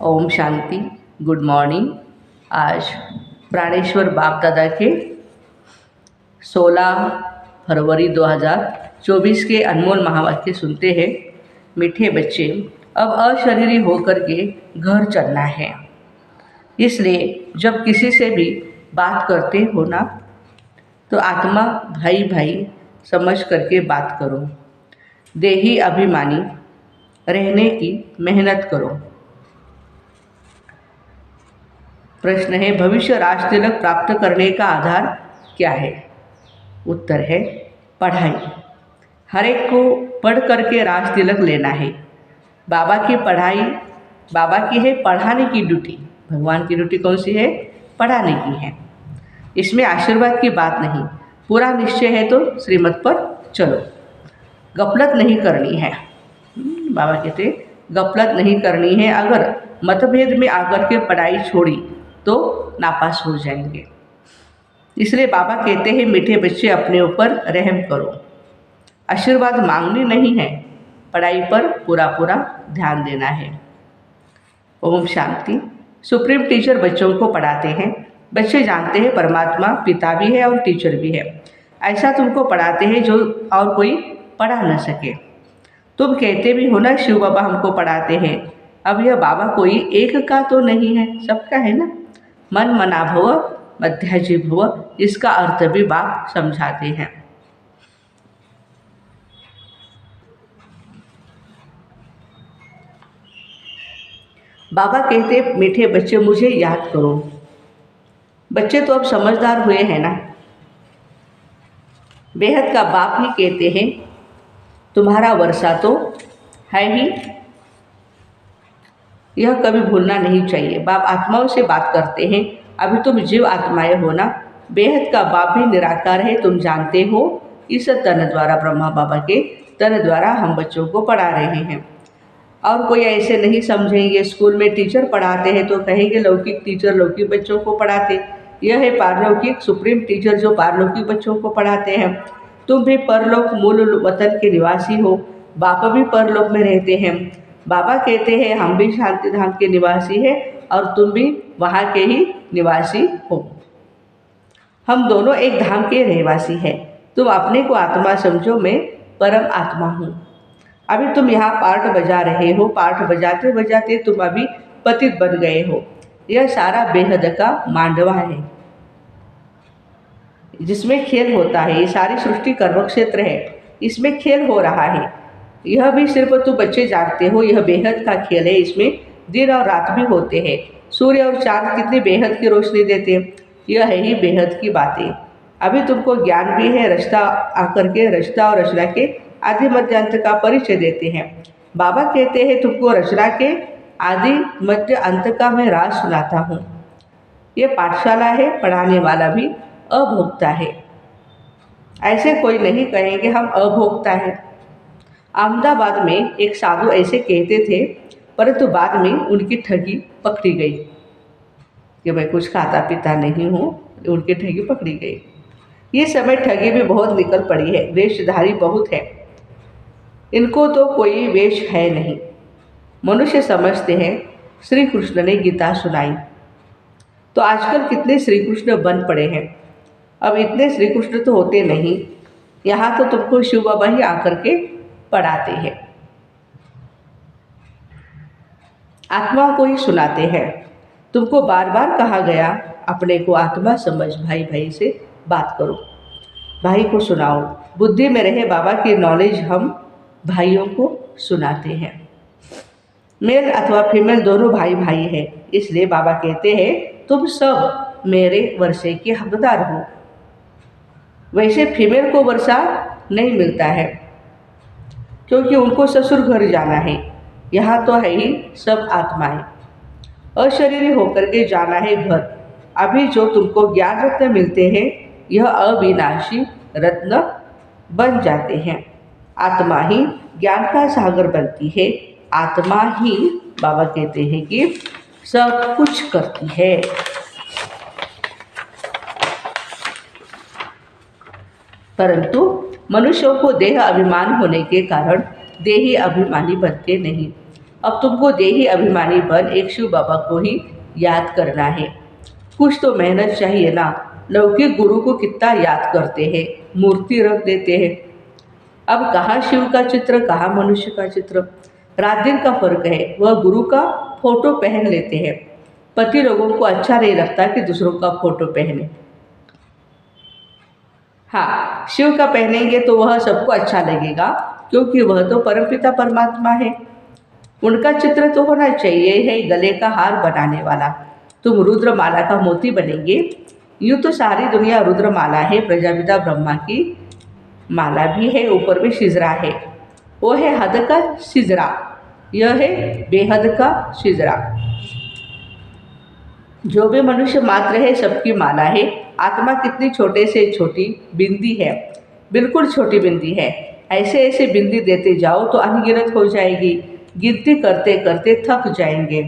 Om Shanti. Good morning. आज प्राणेश्वर बाप दादा के 16 फरवरी 2024 के अनमोल महावाक्य सुनते हैं। मीठे बच्चे, अब अशरीरी होकर के घर चलना है। इसलिए जब किसी से भी बात करते हो ना, तो आत्मा भाई भाई समझ करके बात करो। देही अभिमानी रहने की मेहनत करो। प्रश्न है, भविष्य राज तिलक प्राप्त करने का आधार क्या है? उत्तर है पढ़ाई। हर एक को पढ़ करके राज तिलक लेना है। बाबा की पढ़ाई, बाबा की है पढ़ाने की ड्यूटी। भगवान की ड्यूटी कौन सी है? पढ़ाने की है। इसमें आशीर्वाद की बात नहीं। पूरा निश्चय है तो श्रीमत पर चलो। गफलत नहीं करनी है। बाबा कहते गफलत नहीं करनी है। अगर मतभेद में आकर के पढ़ाई छोड़ी तो नापास हो जाएंगे। इसलिए बाबा कहते हैं, मीठे बच्चे अपने ऊपर रहम करो। आशीर्वाद मांगनी नहीं है, पढ़ाई पर पूरा पूरा ध्यान देना है। ओम शांति। सुप्रीम टीचर बच्चों को पढ़ाते हैं। बच्चे जानते हैं परमात्मा पिता भी है और टीचर भी है। ऐसा तुमको पढ़ाते हैं जो और कोई पढ़ा न सके। तुम कहते भी हो ना, शिव बाबा हमको पढ़ाते हैं। अब यह बाबा कोई एक का तो नहीं है, सबका है ना। मन मना भव मध्याजी भव, इसका अर्थ भी बाप समझाते हैं। बाबा कहते, मीठे बच्चे मुझे याद करो। बच्चे तो अब समझदार हुए हैं ना। बेहद का बाप ही कहते हैं, तुम्हारा वर्षा तो है ही, यह कभी भूलना नहीं चाहिए। बाप आत्माओं से बात करते हैं। अभी तुम जीव आत्माएं हो ना। बेहद का बाप भी निराकार है, तुम जानते हो। इस तन द्वारा, ब्रह्मा बाबा के तन द्वारा हम बच्चों को पढ़ा रहे हैं। और कोई ऐसे नहीं समझेंगे, स्कूल में टीचर पढ़ाते हैं तो कहेंगे लौकिक टीचर लौकिक बच्चों को पढ़ाते। यह है पारलौकिक सुप्रीम टीचर जो पारलौकिक बच्चों को पढ़ाते हैं। तुम भी परलोक मूल वतन के निवासी हो। बाप भी परलोक में रहते हैं। बाबा कहते हैं, हम भी शांति धाम के निवासी हैं और तुम भी वहाँ के ही निवासी हो। हम दोनों एक धाम के रहवासी हैं। तुम अपने को आत्मा समझो, मैं परम आत्मा हूँ। अभी तुम यहाँ पार्ट बजा रहे हो। पार्ट बजाते बजाते तुम अभी पतित बन गए हो। यह सारा बेहद का मांडवा है जिसमें खेल होता है। ये सारी सृष्टि कर्म क्षेत्र है, इसमें खेल हो रहा है। यह भी सिर्फ तुम बच्चे जानते हो, यह बेहद का खेल है। इसमें दिन और रात भी होते हैं। सूर्य और चांद कितनी बेहद की रोशनी देते हैं। यह है ही बेहद की बातें। अभी तुमको ज्ञान भी है। रचता आकर के रचता और रचना के आदि मध्य अंत का परिचय देते हैं। बाबा कहते हैं, तुमको रचना के आदि मध्य अंत का मैं राज सुनाता हूँ। ये पाठशाला है, पढ़ाने वाला भी अभोक्ता है। ऐसे कोई नहीं कहेंगे हम अभोक्ता है। अहमदाबाद में एक साधु ऐसे कहते थे, परंतु बाद में उनकी ठगी पकड़ी गई कि मैं कुछ खाता पीता नहीं हूँ। उनकी ठगी पकड़ी गई। ये समय ठगी भी बहुत निकल पड़ी है। वेशधारी बहुत है, इनको तो कोई वेश है नहीं। मनुष्य समझते हैं श्री कृष्ण ने गीता सुनाई, तो आजकल कितने श्री कृष्ण बन पड़े हैं। अब इतने श्री कृष्ण तो होते नहीं। यहाँ तो तुमको शिव बाबा ही आकर के पढ़ाते हैं, आत्मा को ही सुनाते हैं। तुमको बार बार कहा गया, अपने को आत्मा समझ, भाई भाई से बात करो, भाई को सुनाओ। बुद्धि में रहे बाबा की नॉलेज हम भाइयों को सुनाते हैं। मेल अथवा फीमेल दोनों भाई भाई हैं। इसलिए बाबा कहते हैं, तुम सब मेरे वर्षे के हकदार हो। वैसे फीमेल को वर्षा नहीं मिलता है, क्योंकि उनको ससुर घर जाना है। यहाँ तो है ही सब आत्माएं। अशरीरी होकर के जाना है घर। अभी जो तुमको ज्ञान रत्न मिलते हैं, यह अविनाशी रत्न बन जाते हैं। आत्मा ही ज्ञान का सागर बनती है। आत्मा ही, बाबा कहते हैं कि सब कुछ करती है। परंतु मनुष्यों को देह अभिमान होने के कारण देही अभिमानी बनते नहीं। अब तुमको देही अभिमानी बन एक शिव बाबा को ही याद करना है। कुछ तो मेहनत चाहिए ना। लौकिक गुरु को कितना याद करते हैं, मूर्ति रख देते हैं। अब कहाँ शिव का चित्र, कहाँ मनुष्य का चित्र। रात दिन का फर्क है। वह गुरु का फोटो पहन लेते हैं। पति लोगों को अच्छा नहीं लगता कि दूसरों का फोटो पहने। हाँ, शिव का पहनेंगे तो वह सबको अच्छा लगेगा, क्योंकि वह तो परमपिता परमात्मा है। उनका चित्र तो होना चाहिए है गले का हार बनाने वाला। तुम रुद्रमाला का मोती बनेंगे। यूँ तो सारी दुनिया रुद्रमाला है, प्रजापिता ब्रह्मा की माला भी है, ऊपर भी शिजरा है। वो है हद का शिजरा, यह है बेहद का शिजरा। जो भी मनुष्य मात्र है सबकी माला है। आत्मा कितनी छोटे से छोटी बिंदी है, बिल्कुल छोटी बिंदी है। ऐसे ऐसे बिंदी देते जाओ तो अनगिनत हो जाएगी। गिनती करते करते थक जाएंगे।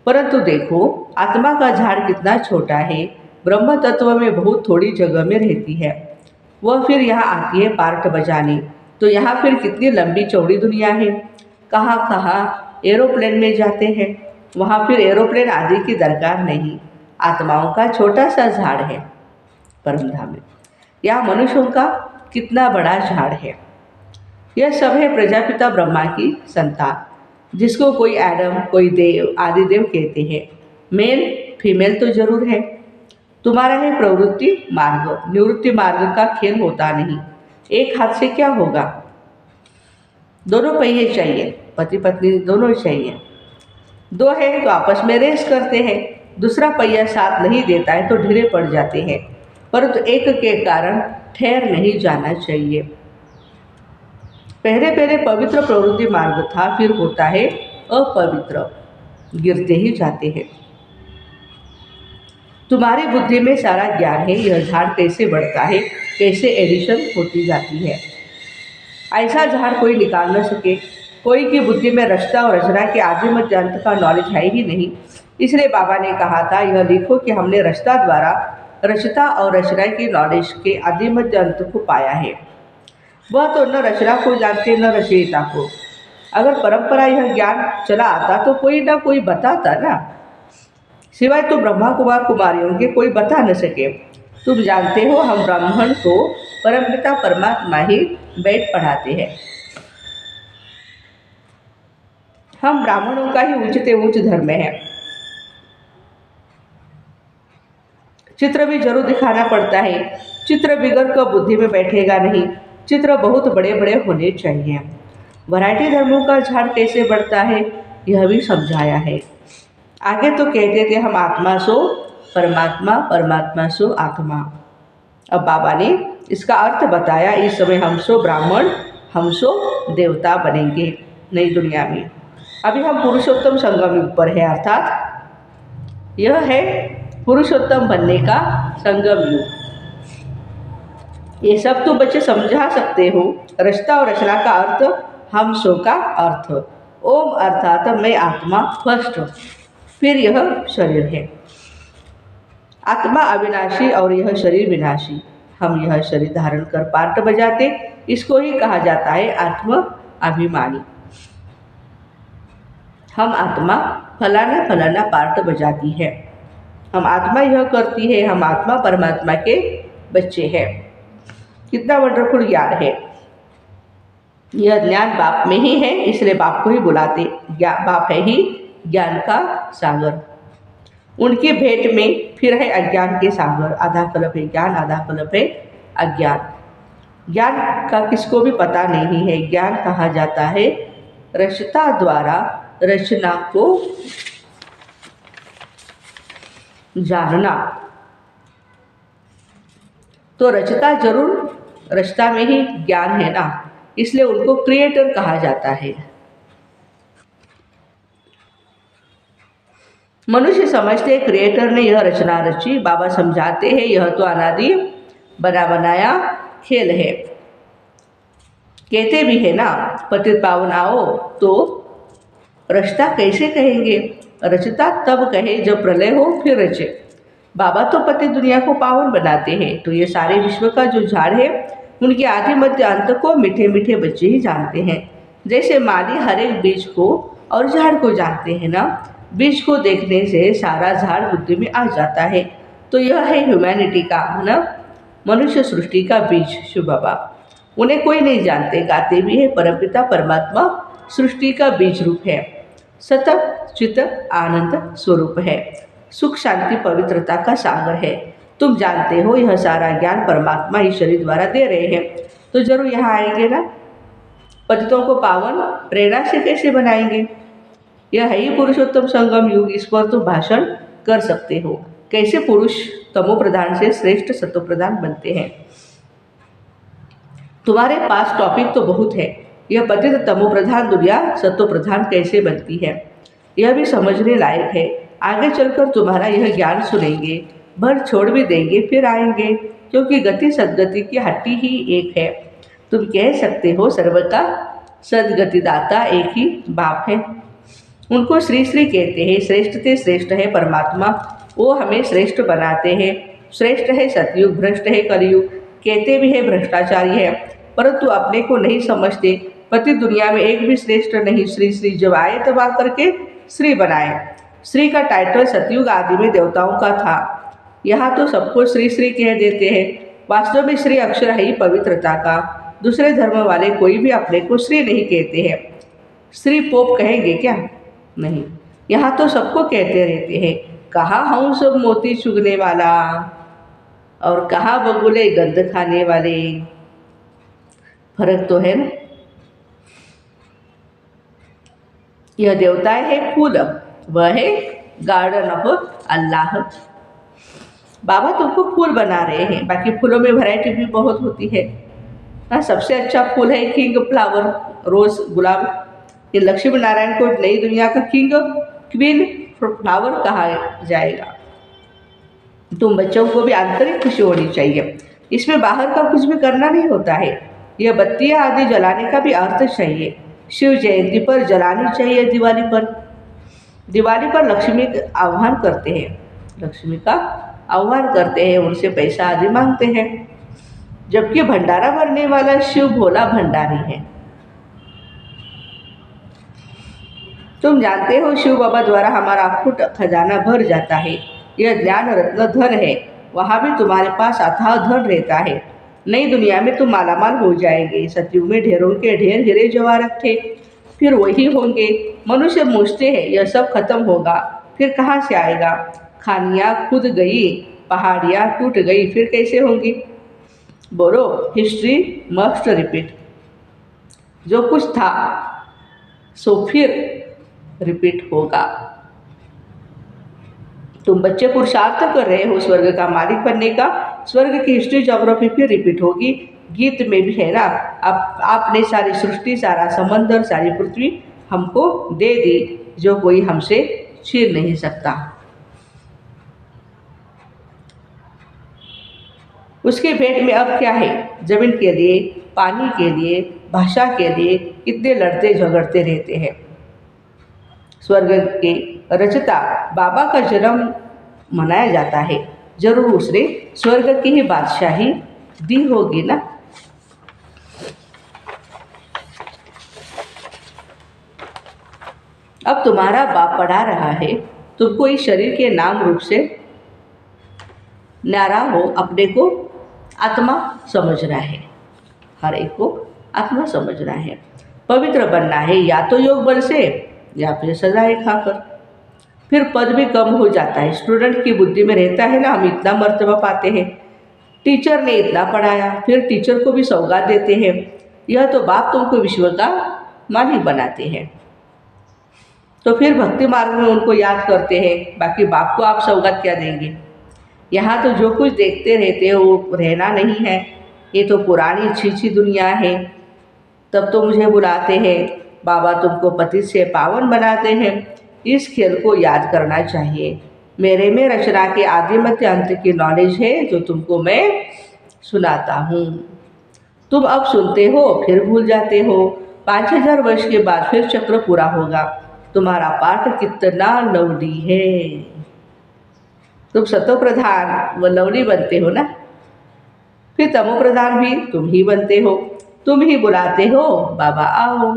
परंतु देखो आत्मा का झाड़ कितना छोटा है, ब्रह्म तत्व में बहुत थोड़ी जगह में रहती है। वह फिर यहाँ आती है पार्ट बजाने। तो यहाँ फिर कितनी लंबी चौड़ी दुनिया है। कहाँ कहाँ एरोप्लेन में जाते हैं, वहाँ फिर एरोप्लेन आदि की दरकार नहीं। आत्माओं का छोटा सा झाड़ है परमधाम में। यहाँ मनुष्यों का कितना बड़ा झाड़ है। यह सब है प्रजापिता ब्रह्मा की संतान, जिसको कोई एडम, कोई देव, आदिदेव कहते हैं। मेल फीमेल तो जरूर है। तुम्हारा है प्रवृत्ति मार्ग, निवृत्ति मार्ग का खेल होता नहीं। एक हाथ से क्या होगा। दोनों पहिए चाहिए, पति पत्नी दोनों चाहिए। दो है तो आपस में रेस करते हैं। दूसरा पहिया साथ नहीं देता है तो ढीले पड़ जाते हैं। परंतु एक के कारण ठहर नहीं जाना चाहिए। पहले पहले पवित्र प्रवृत्ति मार्ग था, फिर होता है अपवित्र, गिरते ही जाते हैं। तुम्हारी बुद्धि में सारा ज्ञान है। यह झाड़ कैसे बढ़ता है, कैसे एडिशन होती जाती है। ऐसा झाड़ कोई निकाल न सके। कोई की बुद्धि में रचना और रचना के आदि मध्य अंत का नॉलेज है ही नहीं। इसलिए बाबा ने कहा था, यह लिखो कि हमने रचना द्वारा रचता और रचना की नॉलेज के आदि मध्य अंत को पाया है। वह तो न रचना को जानते न रचयिता को। अगर परंपरा यह ज्ञान चला आता तो कोई ना कोई बताता ना। सिवाय तो ब्रह्मा कुमार कुमारियों के कोई बता न सके। तुम जानते हो हम ब्राह्मण को परमपिता परमात्मा ही बैठ पढ़ाते हैं। हम ब्राह्मणों का ही उच्चते उच्च धर्म है। चित्र भी जरूर दिखाना पड़ता है। चित्र बिगड़ कर बुद्धि में बैठेगा नहीं। चित्र बहुत बड़े बड़े होने चाहिए। वैरायटी धर्मों का झाड़ कैसे बढ़ता है यह भी समझाया है। आगे तो कहते थे हम आत्मा सो परमात्मा, परमात्मा सो आत्मा। अब बाबा ने इसका अर्थ बताया। इस समय हम सो ब्राह्मण, हम सो देवता बनेंगे नई दुनिया में। अभी हम पुरुषोत्तम संगम युग पर है, अर्थात यह है पुरुषोत्तम बनने का संगम युग। ये सब तो बच्चे समझा सकते हो। रचना और रचना का अर्थ, हम सो का अर्थ। ओम अर्थात मैं आत्मा फर्स्ट, फिर यह शरीर है। आत्मा अविनाशी और यह शरीर विनाशी। हम यह शरीर धारण कर पार्ट बजाते, इसको ही कहा जाता है आत्म अभिमानी। हम आत्मा फलाना फलाना पार्ट बजाती है। हम आत्मा यह करती है। हम आत्मा परमात्मा के बच्चे हैं। कितना वंडरफुल ज्ञान है। यह ज्ञान बाप में ही है, इसलिए बाप को ही बुलाते। बाप है ही ज्ञान का सागर। उनकी भेंट में फिर है अज्ञान के सागर। आधा कल्प है ज्ञान, आधा कल्प है अज्ञान। ज्ञान का किसको भी पता नहीं है। ज्ञान कहा जाता है रचता द्वारा रचना को जानना। तो रचता जरूर, रचता में ही ज्ञान है ना, इसलिए उनको क्रिएटर कहा जाता है। मनुष्य समझते क्रिएटर ने यह रचना रची। बाबा समझाते हैं यह तो अनादि बना बनाया खेल है। कहते भी है ना, पतित पावन आओ, तो रचता कैसे कहेंगे। रचता तब कहे जब प्रलय हो फिर रचे। बाबा तो पति दुनिया को पावन बनाते हैं। तो ये सारे विश्व का जो झाड़ है उनके आदि मध्य अंत को मीठे मीठे बच्चे ही जानते हैं। जैसे माली हर एक बीज को और झाड़ को जानते हैं ना, बीज को देखने से सारा झाड़ बुद्धि में आ जाता है। तो यह है ह्यूमैनिटी का, है ना, मनुष्य सृष्टि का बीज शिव बाबा। उन्हें कोई नहीं जानते, गाते भी है, परमपिता परमात्मा सृष्टि का बीज रूप है, सतत चित आनंद स्वरूप है, सुख शांति पवित्रता का सागर है। तुम जानते हो यह सारा ज्ञान परमात्मा ईश्वरी द्वारा दे रहे हैं, तो जरूर यहाँ आएंगे ना। पतितों को पावन प्रेरणा से कैसे बनाएंगे? यह है ही पुरुषोत्तम संगम युग, इस पर तुम भाषण कर सकते हो, कैसे पुरुष तमो प्रधान से श्रेष्ठ सत्व प्रधान बनते हैं। तुम्हारे पास टॉपिक तो बहुत है, यह पतित तमो प्रधान दुनिया सत्व प्रधान कैसे बनती है, यह भी समझने लायक है। आगे चलकर तुम्हारा यह ज्ञान सुनेंगे, भर छोड़ भी देंगे, फिर आएंगे, क्योंकि गति सदगति की हट्टी ही एक है। तुम कह सकते हो सर्व का सदगतिदाता एक ही बाप है, उनको श्री श्री कहते हैं। श्रेष्ठ ते श्रेष्ठ है परमात्मा, वो हमें श्रेष्ठ बनाते हैं। श्रेष्ठ है सतयुग, भ्रष्ट है कलयुग, कहते भी है भ्रष्टाचारी है, परंतु अपने को नहीं समझते। पति दुनिया में एक भी श्रेष्ठ नहीं, श्री श्री जब आए तब आकर के श्री बनाए। श्री का टाइटल सतयुग आदि में देवताओं का था, यहाँ तो सबको श्री श्री कह देते हैं। वास्तव में श्री अक्षर है ही पवित्रता का। दूसरे धर्म वाले कोई भी अपने को श्री नहीं कहते हैं। श्री पोप कहेंगे क्या? नहीं, यहाँ तो सबको कहते रहते हैं। कहाँ हूँ सब मोती चुगने वाला, और कहाँ बगुले गंद खाने वाले। फर्क तो है ना। यह देवताएं है फूल, वह है गार्डन ऑफ अल्लाह। बाबा तुमको फूल बना रहे हैं, बाकी फूलों में वैरायटी भी बहुत होती है। हाँ, सबसे अच्छा फूल है किंग फ्लावर, रोज, गुलाब। ये लक्ष्मी नारायण को नई दुनिया का किंग क्वीन फ्लावर कहा जाएगा। तुम बच्चों को भी आंतरिक खुशी होनी चाहिए, इसमें बाहर का कुछ भी करना नहीं होता है। यह बत्तियाँ आदि जलाने का भी अर्थ चाहिए। शिव जयंती पर जलानी चाहिए, दिवाली पर लक्ष्मी का आह्वान करते हैं, लक्ष्मी का आह्वान करते हैं, उनसे पैसा आदि मांगते हैं, जबकि भंडारा भरने वाला शिव भोला भंडारी है। तुम जानते हो शिव बाबा द्वारा हमारा अखुट खजाना भर जाता है। यह ज्ञान रत्न धन है, वहाँ भी तुम्हारे पास अथाह धन रहता है। नई दुनिया में तुम मालामाल हो जाएंगे। सतयुग में ढेरों के ढेर हीरे जवाहरात थे, फिर वही होंगे। मनुष्य पूछते हैं यह सब खत्म होगा, फिर कहाँ से आएगा? खानियाँ खुद गई, पहाड़ियाँ टूट गई, फिर कैसे होंगी? बोलो, हिस्ट्री मस्ट रिपीट। जो कुछ था सो फिर रिपीट होगा। तुम बच्चे पुरुषार्थ कर रहे हो स्वर्ग का मालिक बनने का, स्वर्ग की हिस्ट्री ज्योग्राफी फिर रिपीट होगी। गीत में भी है ना, अब आपने सारी सृष्टि, सारा समंदर, सारी पृथ्वी हमको दे दी, जो कोई हमसे छीन नहीं सकता। उसके भेंट में अब क्या है? जमीन के लिए, पानी के लिए, भाषा के लिए कितने लड़ते झगड़ते रहते हैं। स्वर्ग के रचता बाबा का जन्म मनाया जाता है, जरूर उसने स्वर्ग की ही बादशाही दी होगी ना। अब तुम्हारा बाप पढ़ा रहा है, तुमको इस शरीर के नाम रूप से न्यारा हो, अपने को आत्मा समझना है, हर एक को आत्मा समझना है, पवित्र बनना है, या तो योग बल से या फिर सजाएं खाकर। फिर पद भी कम हो जाता है। स्टूडेंट की बुद्धि में रहता है ना, हम इतना मर्तबा पाते हैं, टीचर ने इतना पढ़ाया, फिर टीचर को भी सौगात देते हैं। यह तो बाप तुमको विश्व का मालिक बनाते हैं, तो फिर भक्ति मार्ग में उनको याद करते हैं, बाकी बाप को आप सौगात क्या देंगे? यहाँ तो जो कुछ देखते रहते हो वो रहना नहीं है, ये तो पुरानी अच्छी दुनिया है। तब तो मुझे बुलाते हैं, बाबा तुमको पति से पावन बनाते हैं। इस खेल को याद करना चाहिए। मेरे में रचना के आदि मध्य अंत की नॉलेज है, जो तुमको मैं सुनाता हूँ। तुम अब सुनते हो, फिर भूल जाते हो। 5000 वर्ष के बाद फिर चक्र पूरा होगा। तुम्हारा पाठ कितना लवली है। तुम सतो प्रधान व लवली बनते हो ना, फिर तमो प्रधान भी तुम ही बनते हो। तुम ही बुलाते हो, बाबा आओ।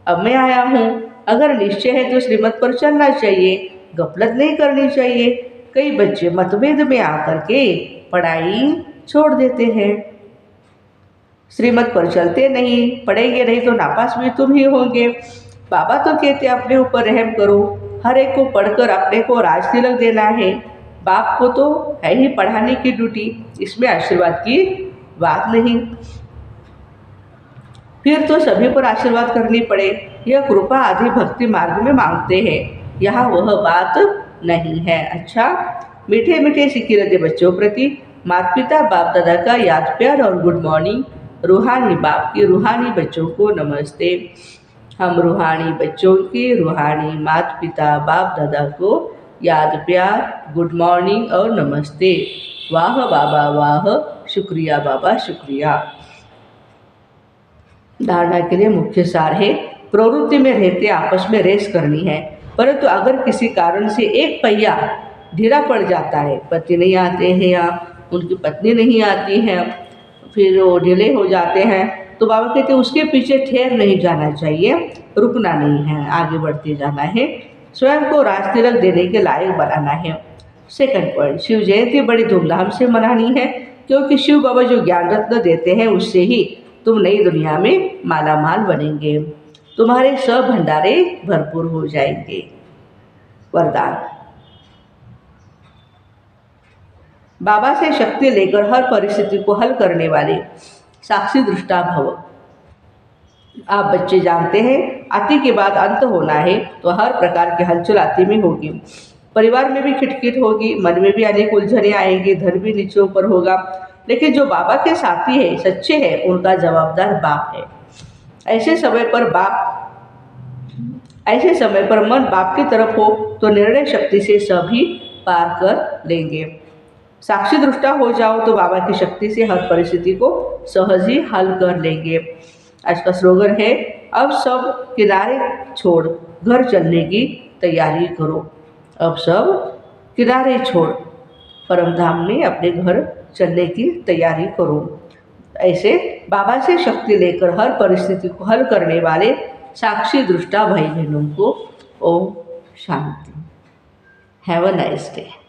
अब मैं आया हूँ, अगर निश्चय है तो श्रीमत पर चलना चाहिए, गफलत नहीं करनी चाहिए। कई बच्चे मतभेद में आकर के पढ़ाई छोड़ देते हैं, श्रीमत पर चलते नहीं, पढ़ेंगे नहीं तो नापास भी तुम ही होंगे। बाबा तो कहते अपने ऊपर रहम करो, हर एक को पढ़कर अपने को राज तिलक देना है। बाप को तो है ही पढ़ाने की ड्यूटी, इसमें आशीर्वाद की बात नहीं। फिर तो सभी पर आशीर्वाद करनी पड़े, यह कृपा आदि भक्ति मार्ग में मांगते हैं, यहाँ वह बात नहीं है। अच्छा, मीठे मीठे सिकिरते बच्चों प्रति माता पिता बाप दादा का याद प्यार और गुड मॉर्निंग। रूहानी बाप की रूहानी बच्चों को नमस्ते। हम रूहानी बच्चों की रूहानी माता पिता बाप दादा को याद प्यार, गुड मॉर्निंग और नमस्ते। वाह बाबा वाह, शुक्रिया बाबा शुक्रिया। धारणा के लिए मुख्य सार है, प्रवृत्ति में रहते आपस में रेस करनी है, परंतु अगर किसी कारण से एक पहिया ढीला पड़ जाता है, पति नहीं आते हैं या उनकी पत्नी नहीं आती है, फिर वो ढीले हो जाते हैं, तो बाबा कहते हैं उसके पीछे ठहर नहीं जाना चाहिए, रुकना नहीं है, आगे बढ़ते जाना है, स्वयं को राज तिलक देने के लायक बनाना है। सेकंड पॉइंट, शिव जयंती बड़ी धूमधाम से मनानी है, क्योंकि शिव बाबा जो ज्ञान रत्न देते हैं उससे ही तुम नई दुनिया में माला माल बनेंगे, तुम्हारे सब भंडारे भरपूर हो जाएंगे। वरदान, बाबा से शक्ति लेकर हर परिस्थिति को हल करने वाले साक्षी दृष्टा भव। आप बच्चे जानते हैं अति के बाद अंत होना है, तो हर प्रकार की हलचल अति में होगी, परिवार में भी खिटखिट होगी, मन में भी अनेक उलझने आएंगी, धन भी नीचे ऊपर होगा, लेकिन जो बाबा के साथी है, सच्चे हैं, उनका जवाबदार बाप है। ऐसे समय पर मन बाप की तरफ हो तो निर्णय शक्ति से सभी पार कर लेंगे। साक्षी दृष्टा हो जाओ तो बाबा की शक्ति से हर परिस्थिति को सहज ही हल कर लेंगे। आज का स्लोगन है, अब सब किनारे छोड़ घर चलने की तैयारी करो। अब सब किनारे छोड़ परमधाम में अपने घर चलने की तैयारी करो। ऐसे बाबा से शक्ति लेकर हर परिस्थिति को हल करने वाले साक्षी दृष्टा भाई बहनों को ओम शांति। Have a nice day.